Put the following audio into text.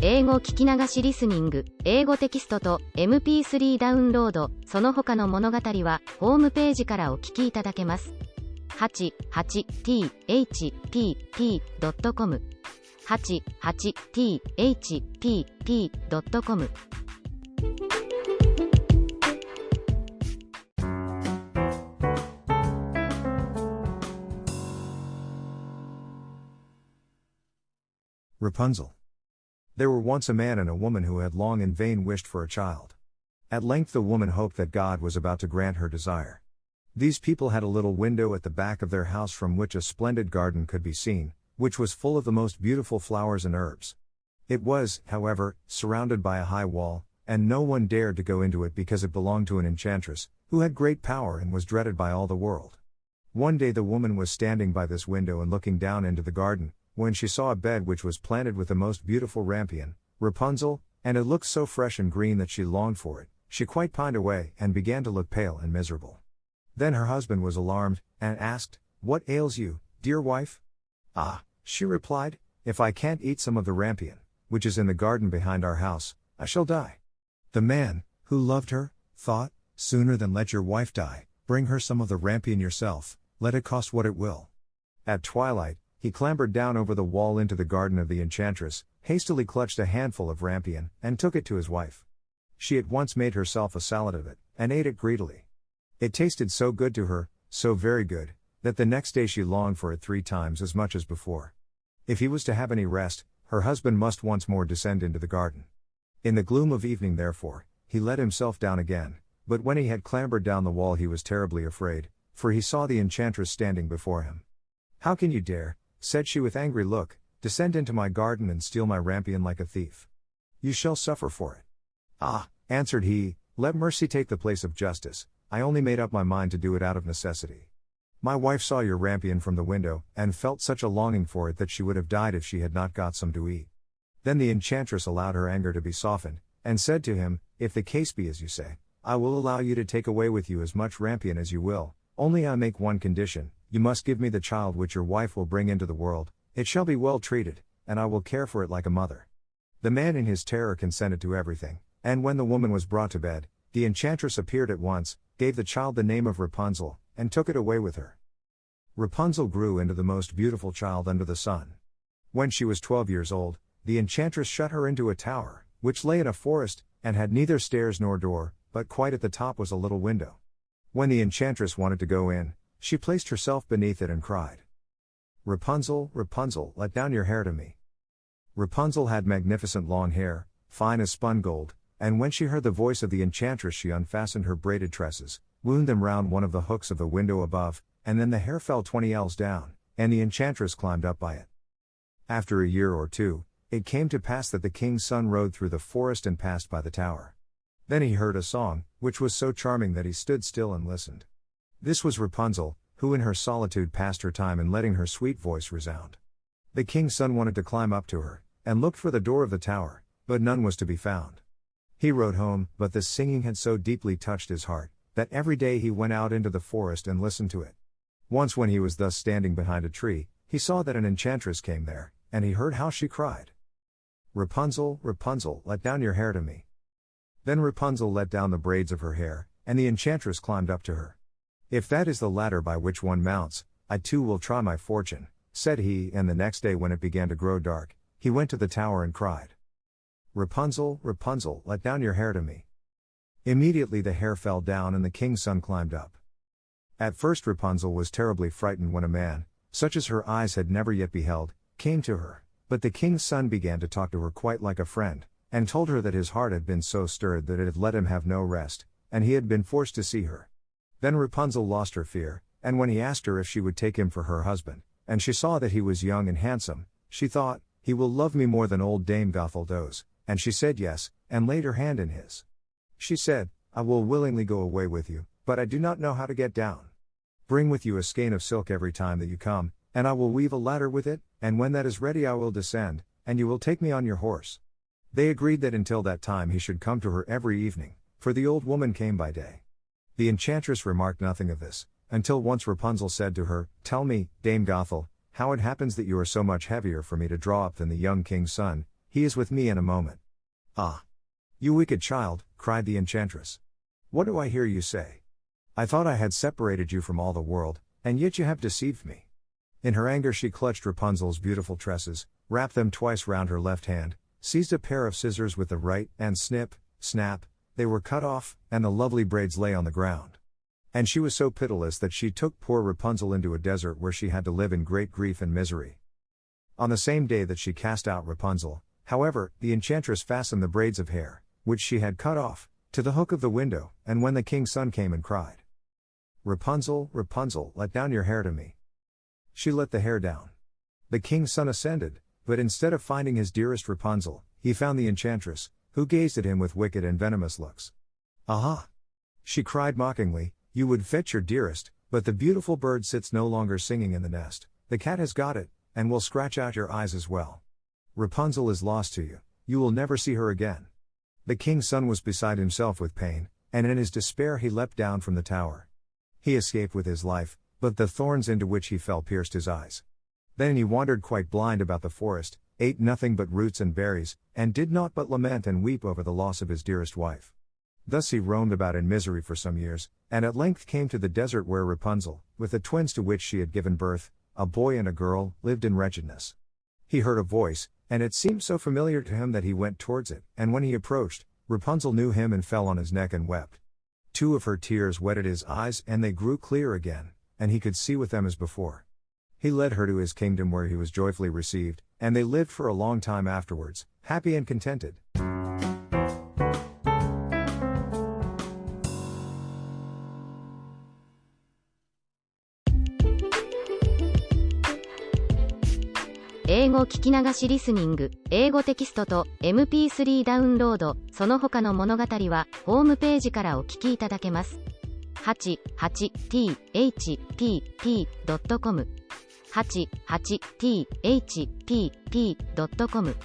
英語聞き流しリスニング、英語テキストと MP3 ダウンロード、その他の物語はホームページからお聞きいただけます。88thpp.com 88thpp.com Rapunzel. There were once a man and a woman who had long in vain wished for a child. At length the woman hoped that God was about to grant her desire. These people had a little window at the back of their house from which a splendid garden could be seen, which was full of the most beautiful flowers and herbs. It was, however, surrounded by a high wall, and no one dared to go into it because it belonged to an enchantress, who had great power and was dreaded by all the world. One day the woman was standing by this window and looking down into the garden, when she saw a bed which was planted with the most beautiful rampion, Rapunzel, and it looked so fresh and green that she longed for it. She quite pined away and began to look pale and miserable. Then her husband was alarmed, and asked, "What ails you, dear wife?" "Ah," she replied, "if I can't eat some of the rampion, which is in the garden behind our house, I shall die." The man, who loved her, thought, "Sooner than let your wife die, bring her some of the rampion yourself, let it cost what it will." At twilight, he clambered down over the wall into the garden of the enchantress, hastily clutched a handful of rampion, and took it to his wife. She at once made herself a salad of it, and ate it greedily. It tasted so good to her, so very good, that the next day she longed for it 3 times as much as before. If he was to have any rest, her husband must once more descend into the garden. In the gloom of evening therefore, he let himself down again, but when he had clambered down the wall he was terribly afraid, for he saw the enchantress standing before him. "How can you dare," said she with angry look, "descend into my garden and steal my rampion like a thief? You shall suffer for it." "Ah," answered he, "let mercy take the place of justice, I only made up my mind to do it out of necessity. My wife saw your rampion from the window, and felt such a longing for it that she would have died if she had not got some to eat." Then the enchantress allowed her anger to be softened, and said to him, "If the case be as you say, I will allow you to take away with you as much rampion as you will, only I make one condition. You must give me the child which your wife will bring into the world, it shall be well treated, and I will care for it like a mother." The man in his terror consented to everything, and when the woman was brought to bed, the enchantress appeared at once, gave the child the name of Rapunzel, and took it away with her. Rapunzel grew into the most beautiful child under the sun. When she was 12 years old, the enchantress shut her into a tower, which lay in a forest, and had neither stairs nor door, but quite at the top was a little window. When the enchantress wanted to go in, she placed herself beneath it and cried, "Rapunzel, Rapunzel, let down your hair to me." Rapunzel had magnificent long hair, fine as spun gold, and when she heard the voice of the enchantress she unfastened her braided tresses, wound them round one of the hooks of the window above, and then the hair fell 20 ells down, and the enchantress climbed up by it. After a year or two, it came to pass that the king's son rode through the forest and passed by the tower. Then he heard a song, which was so charming that he stood still and listened. This was Rapunzel, who in her solitude passed her time in letting her sweet voice resound. The king's son wanted to climb up to her, and looked for the door of the tower, but none was to be found. He rode home, but this singing had so deeply touched his heart, that every day he went out into the forest and listened to it. Once when he was thus standing behind a tree, he saw that an enchantress came there, and he heard how she cried, "Rapunzel, Rapunzel, let down your hair to me." Then Rapunzel let down the braids of her hair, and the enchantress climbed up to her. "If that is the ladder by which one mounts, I too will try my fortune," said he, and the next day when it began to grow dark, he went to the tower and cried, "Rapunzel, Rapunzel, let down your hair to me." Immediately the hair fell down and the king's son climbed up. At first Rapunzel was terribly frightened when a man, such as her eyes had never yet beheld, came to her, but the king's son began to talk to her quite like a friend, and told her that his heart had been so stirred that it had let him have no rest, and he had been forced to see her. Then Rapunzel lost her fear, and when he asked her if she would take him for her husband, and she saw that he was young and handsome, she thought, "He will love me more than old Dame Gothel does," and she said yes, and laid her hand in his. She said, "I will willingly go away with you, but I do not know how to get down. Bring with you a skein of silk every time that you come, and I will weave a ladder with it, and when that is ready I will descend, and you will take me on your horse." They agreed that until that time he should come to her every evening, for the old woman came by day. The enchantress remarked nothing of this, until once Rapunzel said to her, "Tell me, Dame Gothel, how it happens that you are so much heavier for me to draw up than the young king's son. He is with me in a moment. Ah! You wicked child, cried the enchantress. What do I hear you say? I thought I had separated you from all the world, and yet you have deceived me. In her anger she clutched Rapunzel's beautiful tresses, wrapped them twice round her left hand, seized a pair of scissors with the right, and snip, snap, they were cut off, and the lovely braids lay on the ground. And she was so pitiless that she took poor Rapunzel into a desert where she had to live in great grief and misery. On the same day that she cast out Rapunzel, however, the enchantress fastened the braids of hair, which she had cut off, to the hook of the window, and when the king's son came and cried, Rapunzel, Rapunzel, let down your hair to me. She let the hair down. The king's son ascended, but instead of finding his dearest Rapunzel, he found the enchantress, who gazed at him with wicked and venomous looks. Aha! She cried mockingly, you would fetch your dearest, but the beautiful bird sits no longer singing in the nest, the cat has got it, and will scratch out your eyes as well. Rapunzel is lost to you, you will never see her again. The king's son was beside himself with pain, and in his despair he leapt down from the tower. He escaped with his life, but the thorns into which he fell pierced his eyes. Then he wandered quite blind about the forest, ate nothing but roots and berries, and did naught but lament and weep over the loss of his dearest wife. Thus he roamed about in misery for some years, and at length came to the desert where Rapunzel, with the twins to which she had given birth, a boy and a girl, lived in wretchedness. He heard a voice, and it seemed so familiar to him that he went towards it, and when he approached, Rapunzel knew him and fell on his neck and wept. 2 of her tears wetted his eyes and they grew clear again, and he could see with them as before. He led her to his kingdom where he was joyfully received, and they lived for a long time afterwards, happy and contented.英語聞き流しリスニング、英語テキストと MP3 ダウンロード、その他の物語はホームページからお聞きいただけます。88thpp.com 88thpp.com